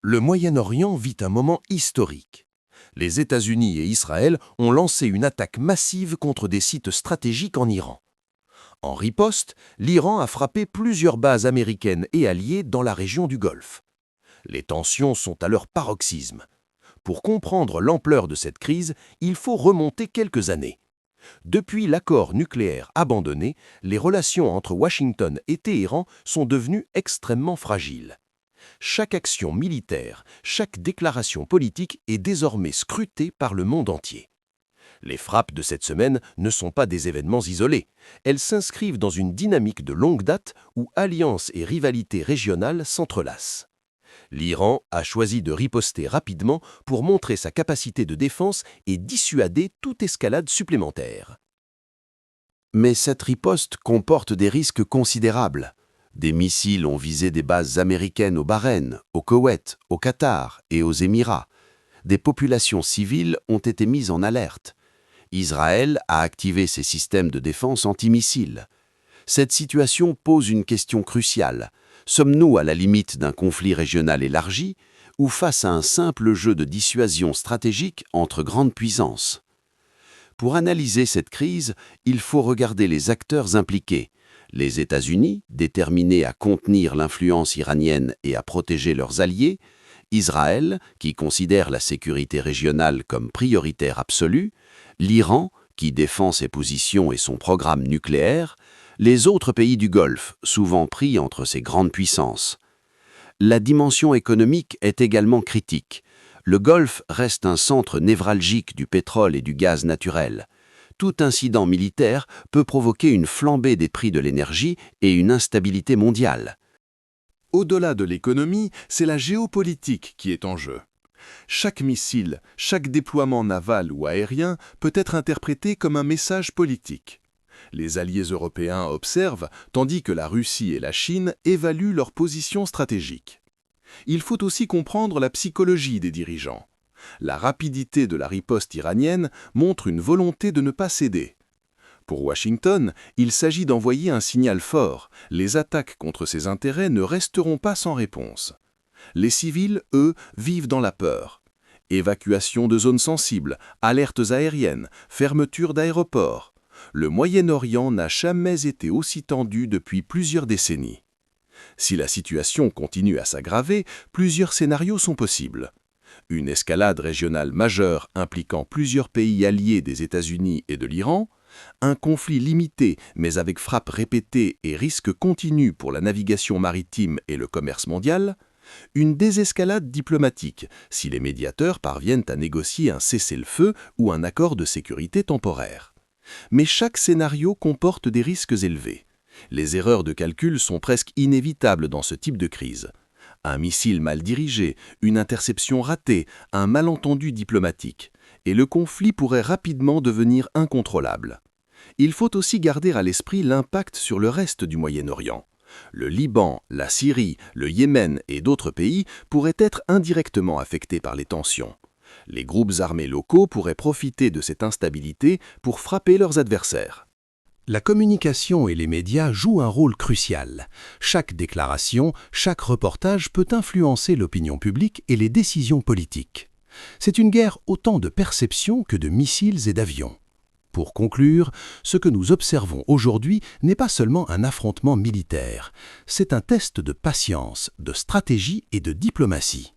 Le Moyen-Orient vit un moment historique. Les États-Unis et Israël ont lancé une attaque massive contre des sites stratégiques en Iran. En riposte, l'Iran a frappé plusieurs bases américaines et alliées dans la région du Golfe. Les tensions sont à leur paroxysme. Pour comprendre l'ampleur de cette crise, il faut remonter quelques années. Depuis l'accord nucléaire abandonné, les relations entre Washington et Téhéran sont devenues extrêmement fragiles. Chaque action militaire, chaque déclaration politique est désormais scrutée par le monde entier. Les frappes de cette semaine ne sont pas des événements isolés. Elles s'inscrivent dans une dynamique de longue date où alliances et rivalités régionales s'entrelacent. L'Iran a choisi de riposter rapidement pour montrer sa capacité de défense et dissuader toute escalade supplémentaire. Mais cette riposte comporte des risques considérables. Des missiles ont visé des bases américaines au Bahreïn, au Koweït, au Qatar et aux Émirats. Des populations civiles ont été mises en alerte. Israël a activé ses systèmes de défense antimissiles. Cette situation pose une question cruciale. Sommes-nous à la limite d'un conflit régional élargi ou face à un simple jeu de dissuasion stratégique entre grandes puissances? Pour analyser cette crise, il faut regarder les acteurs impliqués. Les États-Unis, déterminés à contenir l'influence iranienne et à protéger leurs alliés, Israël, qui considère la sécurité régionale comme prioritaire absolue, l'Iran, qui défend ses positions et son programme nucléaire, les autres pays du Golfe, souvent pris entre ces grandes puissances. La dimension économique est également critique. Le Golfe reste un centre névralgique du pétrole et du gaz naturel. Tout incident militaire peut provoquer une flambée des prix de l'énergie et une instabilité mondiale. Au-delà de l'économie, c'est la géopolitique qui est en jeu. Chaque missile, chaque déploiement naval ou aérien peut être interprété comme un message politique. Les alliés européens observent, tandis que la Russie et la Chine évaluent leur position stratégique. Il faut aussi comprendre la psychologie des dirigeants. La rapidité de la riposte iranienne montre une volonté de ne pas céder. Pour Washington, il s'agit d'envoyer un signal fort. Les attaques contre ses intérêts ne resteront pas sans réponse. Les civils, eux, vivent dans la peur. Évacuation de zones sensibles, alertes aériennes, fermeture d'aéroports. Le Moyen-Orient n'a jamais été aussi tendu depuis plusieurs décennies. Si la situation continue à s'aggraver, plusieurs scénarios sont possibles. Une escalade régionale majeure impliquant plusieurs pays alliés des États-Unis et de l'Iran, un conflit limité mais avec frappes répétées et risques continus pour la navigation maritime et le commerce mondial, une désescalade diplomatique si les médiateurs parviennent à négocier un cessez-le-feu ou un accord de sécurité temporaire. Mais chaque scénario comporte des risques élevés. Les erreurs de calcul sont presque inévitables dans ce type de crise. Un missile mal dirigé, une interception ratée, un malentendu diplomatique, et le conflit pourrait rapidement devenir incontrôlable. Il faut aussi garder à l'esprit l'impact sur le reste du Moyen-Orient. Le Liban, la Syrie, le Yémen et d'autres pays pourraient être indirectement affectés par les tensions. Les groupes armés locaux pourraient profiter de cette instabilité pour frapper leurs adversaires. La communication et les médias jouent un rôle crucial. Chaque déclaration, chaque reportage peut influencer l'opinion publique et les décisions politiques. C'est une guerre autant de perception que de missiles et d'avions. Pour conclure, ce que nous observons aujourd'hui n'est pas seulement un affrontement militaire, c'est un test de patience, de stratégie et de diplomatie.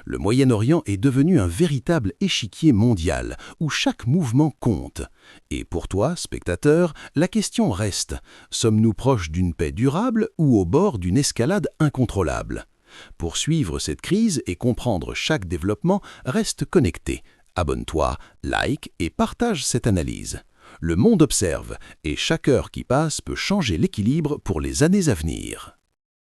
Le Moyen-Orient est devenu un véritable échiquier mondial où chaque mouvement compte. Et pour toi, spectateur, la question reste, sommes-nous proches d'une paix durable ou au bord d'une escalade incontrôlable? Pour suivre cette crise et comprendre chaque développement, reste connecté. Abonne-toi, like et partage cette analyse. Le monde observe et chaque heure qui passe peut changer l'équilibre pour les années à venir.